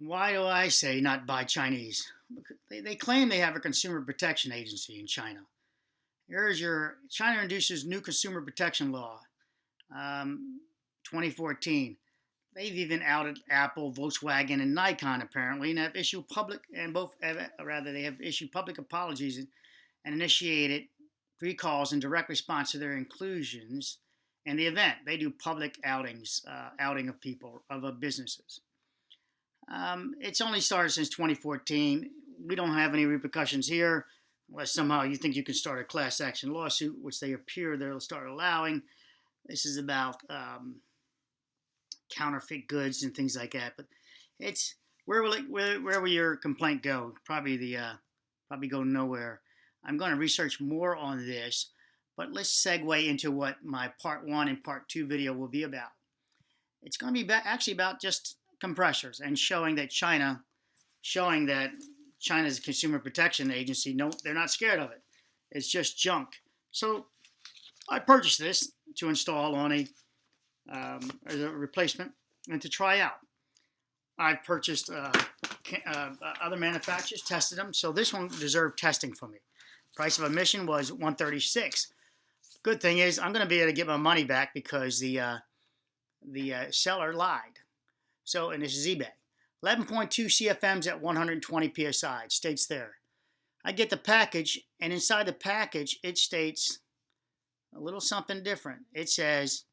Why do I say not buy Chinese? They claim they have a consumer protection agency in China. Here's your China introduces new consumer protection law, um, 2014. They've even outed Apple, Volkswagen, and Nikon apparently, and have issued public and both rather they have issued public apologies and initiated recalls in direct response to their inclusions in the event. They do public outings, outing of people of businesses. It's only started since 2014. We don't have any repercussions here, unless somehow you think you can start a class action lawsuit, which they appear they'll start allowing. This is about counterfeit goods and things like that. But it's where will your complaint go? Probably go nowhere. I'm going to research more on this, but let's segue into what my part one and part two video will be about. It's going to be actually about just compressors and showing that China's consumer protection agency, no, they're not scared of it. It's just junk. So I purchased this to install on as a replacement and to try out. I've purchased other manufacturers, tested them, so this one deserved testing for me. Price of admission was $136. Good thing is I'm going to be able to get my money back because the seller lied. So, and this is eBay. 11.2 CFMs at 120 psi. It states there. I get the package, and inside the package, it states a little something different. It says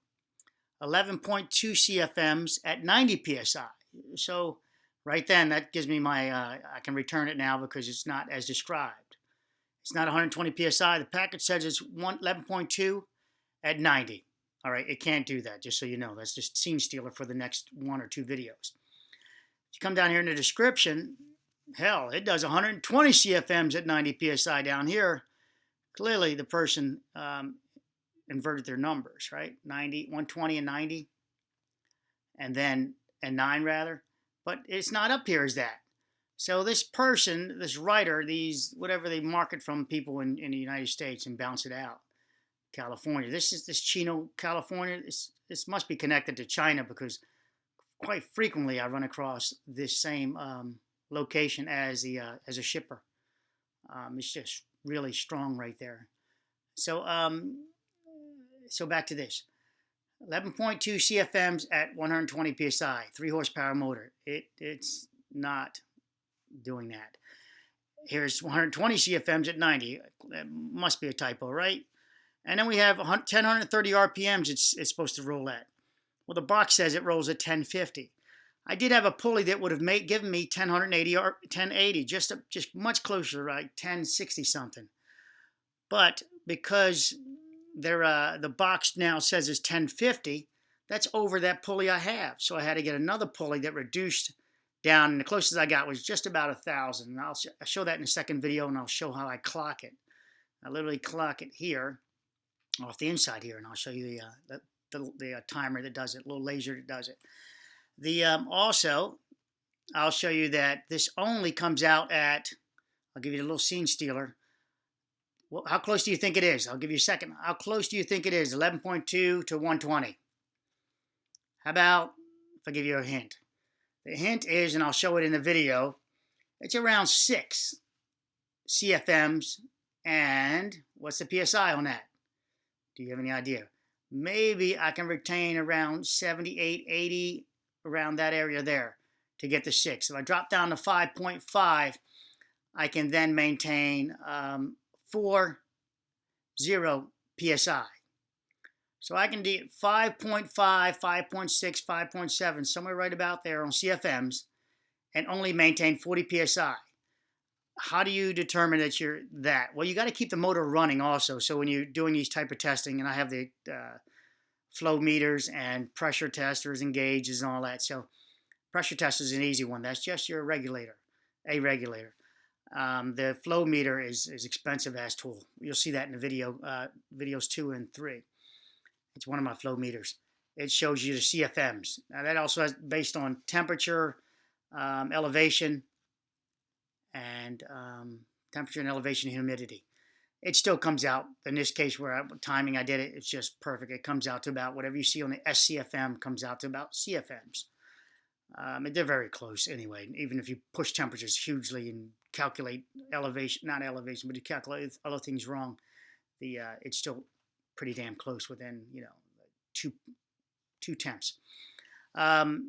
11.2 CFMs at 90 psi. So, right then, that gives me my, I can return it now because it's not as described. It's not 120 psi. The package says it's 11.2 at 90. All right, it can't do that, just so you know. That's just scene stealer for the next one or two videos. If you come down here in the description, hell, it does 120 CFMs at 90 psi down here. Clearly, the person inverted their numbers, right? 90, 120 and 90, and 9 rather. But it's not up here as that. So this person, this writer, these whatever they market from people in the United States and bounce it out. California. This is this Chino, California. This must be connected to China because quite frequently I run across this same location as a shipper. It's just really strong right there. So so back to this. 11.2 CFMs at 120 psi, 3 horsepower motor. It's not doing that. Here's 120 CFMs at 90. That must be a typo, right? And then we have 1030 RPMs it's supposed to roll at. Well, the box says it rolls at 1050. I did have a pulley that would have given me 1080 or 1080, just much closer, right? 1060 something. But because the box now says it's 1050, that's over that pulley I have. So I had to get another pulley that reduced down, and the closest I got was just about 1,000. And I'll show that in the second video, and I'll show how I clock it. I literally clock it here, off the inside here, and I'll show you the timer that does it, little laser that does it. Also, I'll show you that this only comes out at, I'll give you a little scene stealer. Well, how close do you think it is? I'll give you a second. How close do you think it is? 11.2 to 120. How about if I give you a hint? The hint is, and I'll show it in the video, it's around 6 CFMs, and what's the PSI on that? Do you have any idea? Maybe I can retain around 78, 80, around that area there to get to 6. If I drop down to 5.5, I can then maintain 40 PSI. So I can do 5.5, 5.6, 5.7, somewhere right about there on CFMs, and only maintain 40 PSI. How do you determine that you're that? Well, you got to keep the motor running also. So when you're doing these type of testing, and I have the flow meters and pressure testers and gauges and all that. So pressure tester is an easy one. That's just your regulator, a regulator. The flow meter is expensive as tool. You'll see that in the videos 2 and 3. It's one of my flow meters. It shows you the CFMs. Now that also has based on temperature, elevation, and temperature and elevation and humidity. It still comes out, in this case where timing I did it, it's just perfect. It comes out to about whatever you see on the SCFM comes out to about CFMs. They're very close anyway. Even if you push temperatures hugely and calculate elevation, not elevation, but you calculate other things wrong, it's still pretty damn close within two two temps.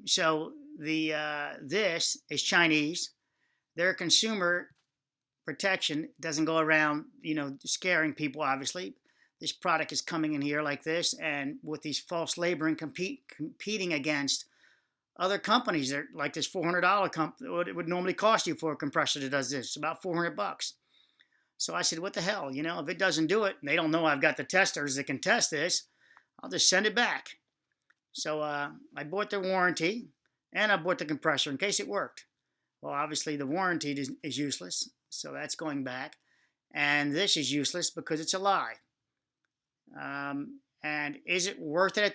So this is Chinese. Their consumer protection doesn't go around scaring people. Obviously, this product is coming in here like this, and with these false labeling competing against other companies that like this $400 what it would normally cost you for a compressor that does this, about $400. So I said, what the hell, if it doesn't do it, and they don't know I've got the testers that can test this, I'll just send it back. So I bought the warranty, and I bought the compressor in case it worked. Well, obviously the warranty is useless, so that's going back, and this is useless because it's a lie. And is it worth it at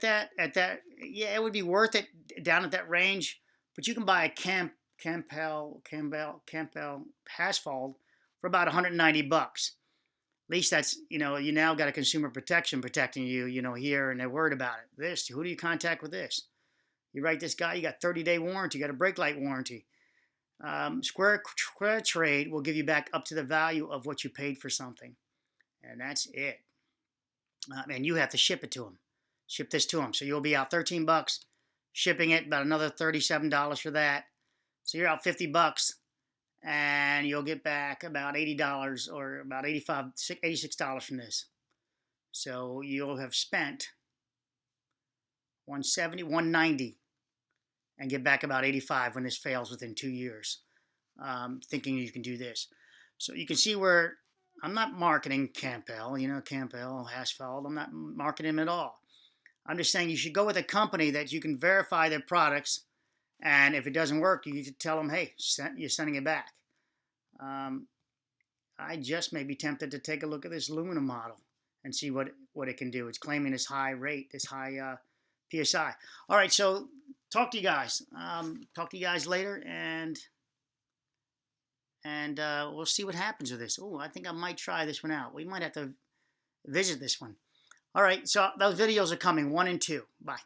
that? Yeah, it would be worth it down at that range. But you can buy a Campbell asphalt for about $190. At least that's you now got a consumer protection protecting you here, and they're worried about it. This, who do you contact with this? You write this guy, you got 30-day warranty, you got a brake light warranty. Square Trade will give you back up to the value of what you paid for something, and that's it. And you have to ship it to them. Ship this to them. So you'll be out $13 shipping it, about another $37 for that. So you're out $50, and you'll get back about $80 or about $86 from this. So you'll have spent $170, $190, and get back about $85 when this fails within 2 years, thinking you can do this. So you can see where I'm not marketing Campbell, Campbell asphalt. I'm not marketing them at all. I'm just saying you should go with a company that you can verify their products, and if it doesn't work, you need to tell them, hey, you're sending it back. I just may be tempted to take a look at this Lumina model and see what it can do. It's claiming this high rate, this high PSI. All right, so talk to you guys. Talk to you guys later, and we'll see what happens with this. Oh, I think I might try this one out. We might have to visit this one. All right, so those videos are coming, 1 and 2. Bye.